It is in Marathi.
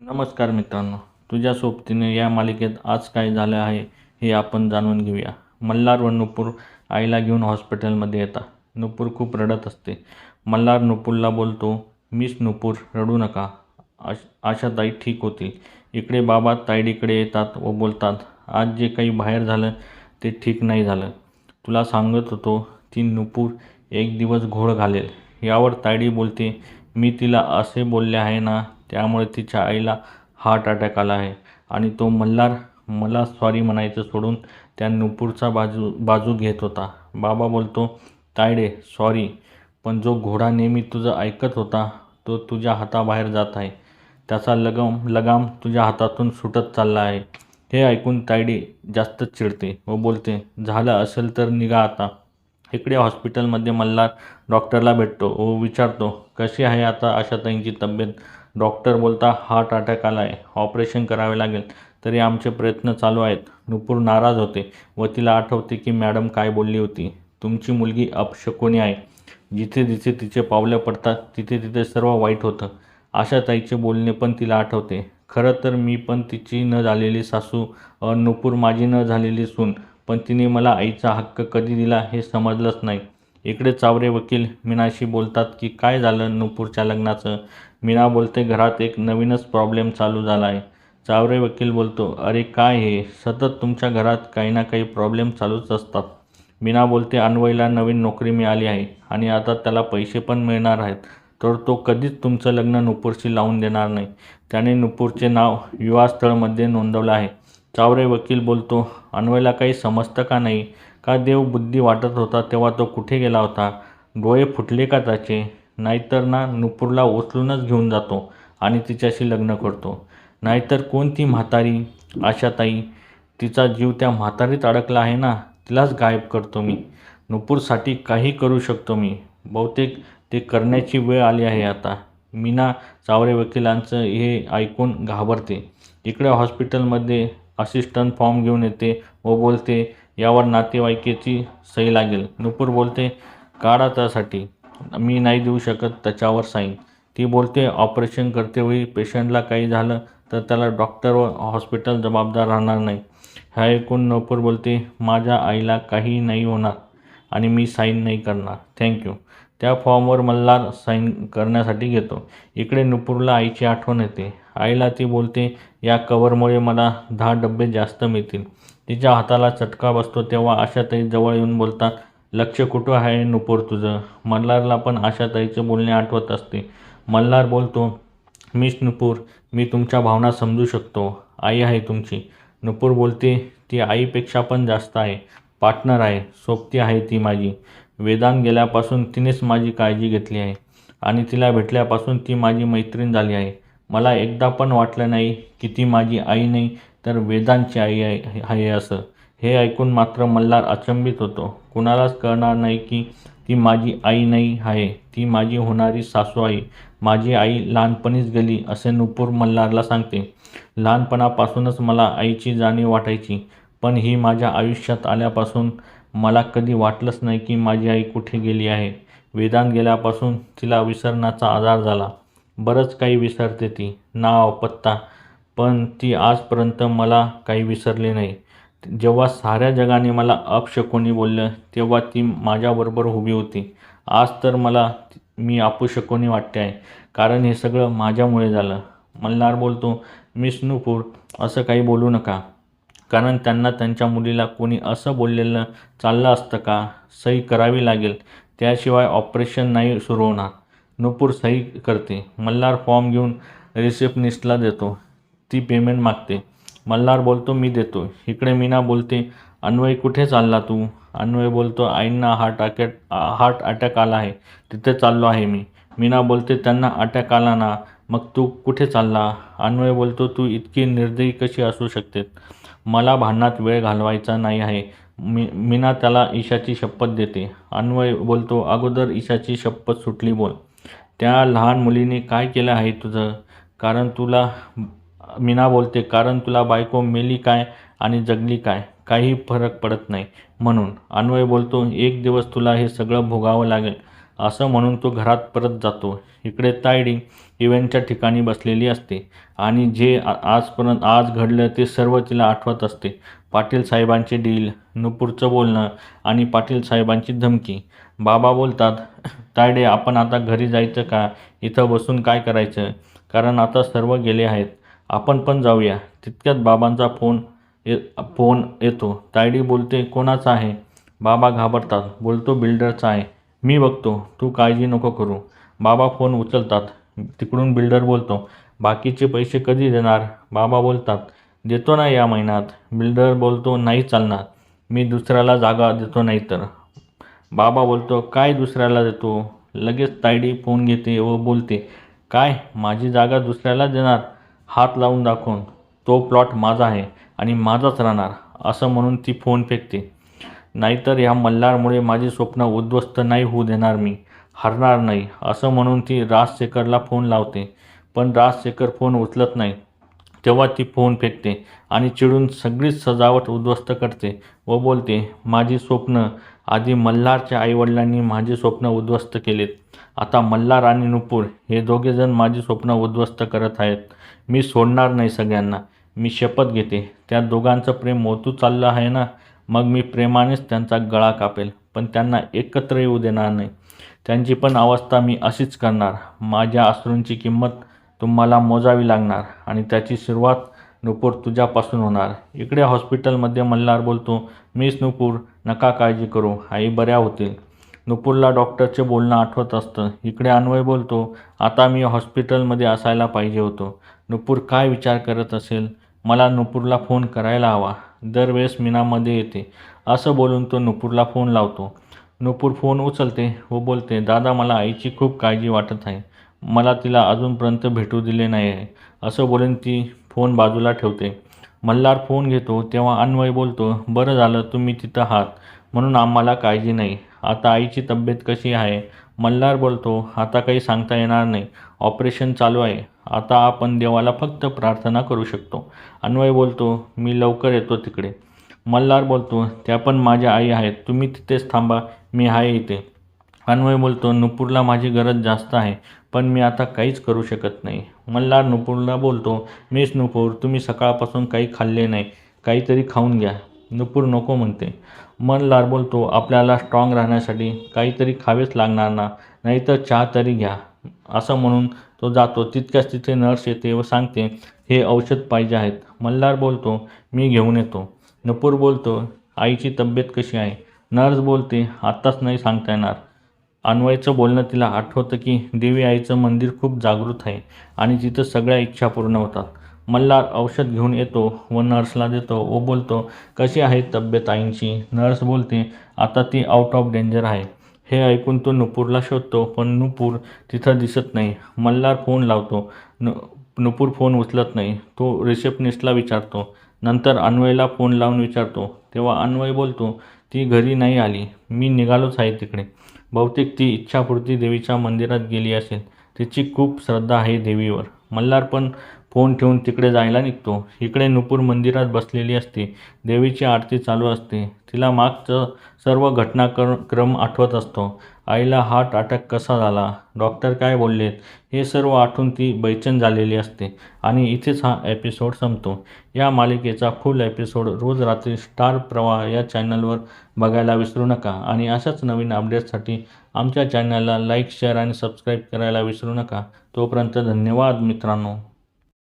नमस्कार मित्रांनो, तुझ्या सोबतीने या मालिकेत आज काय झालं आहे हे आपण जाणून घेऊया. मल्हार व नुपूर आईला घेऊन हॉस्पिटलमध्ये येतात. नुपूर खूप रडत असते. मल्हार नुपूरला बोलतो, मिस नुपूर रडू नका, आशाताई ठीक होतील. इकडे बाबा तायडीकडे येतात व बोलतात, आज जे काही बाहेर झालं ते ठीक नाही झालं. तुला सांगत होतो ती नुपूर एक दिवस घोळ घालेल. यावर तायडी बोलते, मी तिला असे बोलले आहे ना, त्यामुळे तिच्या आईला हार्ट अटॅक आला आहे. आणि तो मल्हार मला सॉरी म्हणायचं सोडून त्या नुपूरचा बाजू घेत होता. बाबा बोलतो, तायडे सॉरी, पण जो घोडा नेहमी तुझं ऐकत होता तो तुझ्या हाताबाहेर जात आहे. त्याचा लगाम तुझ्या हातातून सुटत चालला आहे. हे ऐकून तायडी जास्तच चिडते व बोलते, झालं असेल तर निघा आता. इकडे हॉस्पिटलमध्ये मल्हार डॉक्टरला भेटतो व विचारतो, कशी आहे आता आशाताईंची तब्येत. डॉक्टर बोलता, हार्ट अटॅक आला आहे, ऑपरेशन करावे लागेल, तरी आमचे प्रयत्न चालू आहेत. नुपूर नाराज होते व तिला आठवते की मॅडम काय बोलली होती, तुमची मुलगी अपशकुनी आहे. जिथे जिथे तिचे पावलं पडतात तिथे तिथे सर्व वाईट होतं. आशाताईचे बोलणे पण तिला आठवते. खरं तर मी पण तिची न झालेली सासू, नुपूर माझी न झालेली सून, पण तिने मला आईचा हक्क कधी दिला हे समजलंच नाही. इकडे चावरे वकील मीनाशी बोलतात की काय झालं नुपूरच्या लग्नाचं. मीना बोलते, घरात एक नवीनच प्रॉब्लेम चालू झाला आहे. चावरे वकील बोलतो, अरे काय हे, सतत तुमच्या घरात काही ना काही प्रॉब्लेम चालूच असतात. मीना बोलते, अन्वयला नवीन नोकरी मिळाली आहे आणि आता त्याला पैसे पण मिळणार आहेत, तर तो कधीच तुमचं लग्न नुपूरशी लावून देणार नाही. त्याने नुपूरचे नाव विवाहस्थळमध्ये नोंदवलं आहे. चावरे वकील बोलतो, अन्वयला काही समजतं का नाही, का देव बुद्धी वाटत होता तेव्हा तो कुठे गेला होता. डोळे फुटले का त्याचे. नाहीतर ना नुपूरला उचलूनच घेऊन जातो आणि तिच्याशी लग्न करतो. नाहीतर कोणती म्हातारी, आशाताई, तिचा जीव त्या म्हातारीत अडकला आहे ना, तिलाच गायब करतो मी. नुपूरसाठी काही करू शकतो मी. बहुतेक ते करण्याची वेळ आली आहे आता. मीना चावरे वकिलांचं हे ऐकून घाबरते. इकडे हॉस्पिटलमध्ये असिस्टंट फॉर्म घेऊन येते व बोलते, यावर नातेवाईकाची सही लागेल. नुपूर बोलते, काढा त्यासाठी, मी नाही देऊ शकत त्याच्यावर साईन. ती बोलते, ऑपरेशन करतेवेळी पेशंटला काही झालं तर त्याला डॉक्टर व हॉस्पिटल जबाबदार राहणार नाही. हे ऐकून नुपूर बोलते, माझ्या आईला काही नाही होणार आणि मी साईन नाही करणार, थँक्यू. त्या फॉर्मवर मल्हार साईन करण्यासाठी घेतो. इकडे नुपूरला आईची आठवण येते. आईला ती बोलते, या कव्हरमुळे मला 10 डबे जास्त मिळतील. तिच्या हाताला चटका बसतो तेव्हा आशाताई जवळ येऊन बोलतात, लक्ष कुठं आहे नुपूर तुझं. मल्हारला पण आशाताईचे बोलणे आठवत असते. मल्हार बोलतो, मिस नुपूर, मी तुमच्या भावना समजू शकतो. आई आहे तुमची. नुपूर बोलते, ती आईपेक्षा पण जास्त आहे, पार्टनर आहे, सोबती आहे ती माझी. वेदांत गेल्यापासून तिनेच माझी काळजी घेतली आहे आणि तिला भेटल्यापासून ती माझी मैत्रीण झाली आहे. मला एकदा पण वाटलं नाही की ती माझी आई नाही तर वेदांतची आई आहे असं. हे ऐकून मात्र मल्हार अचंबित होतो. कुणालाच कळणार नाही की ती माझी आई नाही आहे, ती माझी होणारी सासू आई. माझी आई लहानपणीच गेली असे नुपूर मल्हारला सांगते. लहानपणापासूनच मला आईची जाणीव वाटायची, पण ही माझ्या आयुष्यात आल्यापासून मला कधी वाटलंच नाही की माझी आई कुठे गेली आहे. वेदांत गेल्यापासून तिला विसरण्याचा आजार झाला. बरंच काही विसरते ती, नाव, पत्ता, पण ती आजपर्यंत मला काही विसरली नाही. जेव्हा साऱ्या जगाने मला अपशकुनी बोललं तेव्हा ती माझ्याबरोबर उभी होती. आज तर मला मी अपशकुनी वाटते आहे, कारण हे सगळं माझ्यामुळे झालं. मल्हार बोलतो, मिस नुपूर, असं काही बोलू नका, कारण त्यांना त्यांच्या मुलीला कोणी असं बोललेलं चाललं असतं का. सही करावी लागेल, त्याशिवाय ऑपरेशन नाही सुरू होणार. नुपूर सही करते. मल्हार फॉर्म घेऊन रिसेप्शनिस्टला देतो. ती पेमेंट मागते. मल्हार बोलतो, मी देतो. इकडे मीना बोलते, अन्वय कुठे चालला तू. अन्वय बोलतो, आईंना हार्ट अटॅक आला आहे, तिथे चाललो आहे मी. मीना बोलते, त्यांना अटॅक आला ना, मग तू कुठे चालला. अन्वय बोलतो, तू इतकी निर्दयी कशी असू शकते. मला भांडणात वेळ घालवायचा नाही आहे. मीना त्याला ईशाची शपथ देते. अन्वय बोलतो, अगोदर ईशाची शपथ सुटली बोल. त्या लहान मुलीने काय केलं आहे तुझं, कारण तुला. मीना बोलते, कारण तुला बायको मेली काय आणि जगली काय काही फरक पडत नाही म्हणून. अन्वय बोलतो, एक दिवस तुला हे सगळं भोगावं लागेल. असं म्हणून तो घरात परत जातो. इकडे तायडी इव्हेंटच्या ठिकाणी बसलेली असते आणि जे आज घडलं ते सर्व तिला आठवत असते. पाटील साहेबांचे डील, नुपूरचं बोलणं आणि पाटील साहेबांची धमकी. बाबा बोलतात, तायडे आपण आता घरी जायचं का? इथं बसून काय करायचं? कारण आता सर्व गेले आहेत. आपण पण जाऊया. तितक्यात बाबांचा फोन येतो. तायडी बोलते, कोणाचा आहे? बाबा घाबरतात. बोलतो, बिल्डरचा आहे. मी बघतो, तू काळजी नको करू. बाबा फोन उचलतात. तिकडून बिल्डर बोलतो, बाकीचे पैसे कधी देणार? बाबा बोलतात, देतो ना या महिन्यात. बिल्डर बोलतो, नाही चालणार, मी दुसऱ्याला जागा देतो नाही तर. बाबा बोलतो, काय दुसऱ्याला देतो? लगेच तायडी फोन घेते व बोलते, काय माझी जागा दुसऱ्याला देणार? हात लावून दाखवून. तो प्लॉट माझा आहे आणि माझाच राहणार असं म्हणून ती फोन फेकते. नाहीतर ह्या मल्हारमुळे माझी स्वप्न उद्ध्वस्त नाही होऊ देणार, मी हरणार नाही असं म्हणून ती राजशेखरला फोन लावते. पण राजशेखर फोन उचलत नाही. तेव्हा ती फोन फेकते आणि चिडून सगळीच सजावट उद्ध्वस्त करते व बोलते, माझी स्वप्न. आधी मल्हारच्या आईवडिलांनी माझे स्वप्न उद्ध्वस्त केलेत. आता मल्हार आणि नुपूर हे दोघेजण माझी स्वप्न उद्ध्वस्त करत आहेत. मी सोडणार नाही सगळ्यांना. मी शपथ घेते. त्या दोघांचं प्रेम मोतू चाललं आहे ना, मग मी प्रेमानेच त्यांचा गळा कापेल, पण त्यांना एकत्र येऊ देणार नाही. त्यांची पण अवस्था मी अशीच करणार. माझ्या अश्रूंची किंमत तुम्हाला मोजावी लागणार आणि त्याची सुरुवात नुपूर तुझ्यापासून होणार. इकडे हॉस्पिटलमध्ये मल्हार बोलतो, मिस नुपूर, नका काळजी करू, आई बऱ्या होतील. नुपूरला डॉक्टरचे बोलणं आठवत असतं. इकडे अन्वय बोलतो, आता मी हॉस्पिटलमध्ये असायला पाहिजे होतो. नुपूर काय विचार करत असेल? मला नुपूरला फोन करायला हवा. दरवेळेस मीनामध्ये येते असं बोलून तो नुपूरला फोन लावतो. नुपूर फोन उचलते व बोलते, दादा मला आईची खूप काळजी वाटत आहे. मला तिला अजूनपर्यंत भेटू दिले नाही आहे असं बोलून ती फोन बाजूला ठेवते. मल्हार फोन घेतो तेव्हा अन्वय बोलतो, बरं झालं तुम्ही तिथं आहात म्हणून आम्हाला काळजी नाही. आता आईची तब्येत कशी आहे? मल्हार बोलतो, आता काही सांगता येणार नाही. ऑपरेशन चालू आहे. आता आपण देवाला फक्त प्रार्थना करू शकतो. अन्वय बोलतो, मी लवकर येतो तिकडे. मल्हार बोलतो, त्या पण माझ्या आई आहेत. तुम्ही तिथेच थांबा, मी आहे इथे. अन्वय बोलतो, नुपूरला माझी गरज जास्त आहे, पण मी आता काहीच करू शकत नाही. मल्हार नुपूरला बोलतो, मिस नुपूर, तुम्ही सकाळपासून काही खाल्ले नाही, काहीतरी खाऊन घ्या. नुपूर नको म्हणते. मल्हार बोलतो, आपल्याला स्ट्रॉंग राहण्यासाठी काहीतरी खावेच लागणार ना, नाहीतर चहा तरी घ्या. असं म्हणून तो जातो. तितक्याच तिथे नर्स येते व सांगते, हे औषध पाहिजे आहेत. मल्हार बोलतो, मी घेऊन येतो. नुपूर बोलतो, आईची तब्येत कशी आहे? नर्स बोलते, आत्ताच नाही सांगता येणार. अन्वयचं बोलणं तिला आठवतं की देवी आईचं मंदिर खूप जागृत आहे आणि तिथं सगळ्या इच्छा पूर्ण होतात. मल्हार औषध घेऊन येतो व नर्सला देतो व बोलतो, कशी आहे तब्येत आईंची? नर्स बोलते, आता ती आउट ऑफ डेंजर आहे. हे ऐकून तो नुपूरला शोधतो, पण नुपूर तिथं दिसत नाही. मल्हार फोन लावतो. नुपूर फोन उचलत नाही. तो रिसेप्शनिस्टला विचारतो. नंतर अन्वयला फोन लावून विचारतो. तेव्हा अन्वय बोलतो, ती घरी नाही आली. मी निघालोच आहे तिकडे. बहुतेक ती इच्छापूर्ती देवीच्या मंदिरात गेली असेल. तिची खूप श्रद्धा आहे देवीवर. मल्हार पण फोन ठेवून तिकडे जायला निघतो. इकडे नुपूर मंदिरात बसलेली असते. देवीची आरती चालू असते. तिला मागचं सर्व घटनाक्रम आठवत असतो. आईला हार्ट अटॅक कसा झाला, डॉक्टर काय बोललेत, हे सर्व आठवून ती बेचैन झालेली असते. आणि इथेच हा एपिसोड संपतो. या मालिकेचा फुल एपिसोड रोज रात्री स्टार प्रवाह या चॅनलवर बघायला विसरू नका. आणि अशाच नवीन अपडेट्ससाठी आमच्या चॅनलला लाईक, शेअर आणि सबस्क्राईब करायला विसरू नका. तोपर्यंत धन्यवाद मित्रांनो.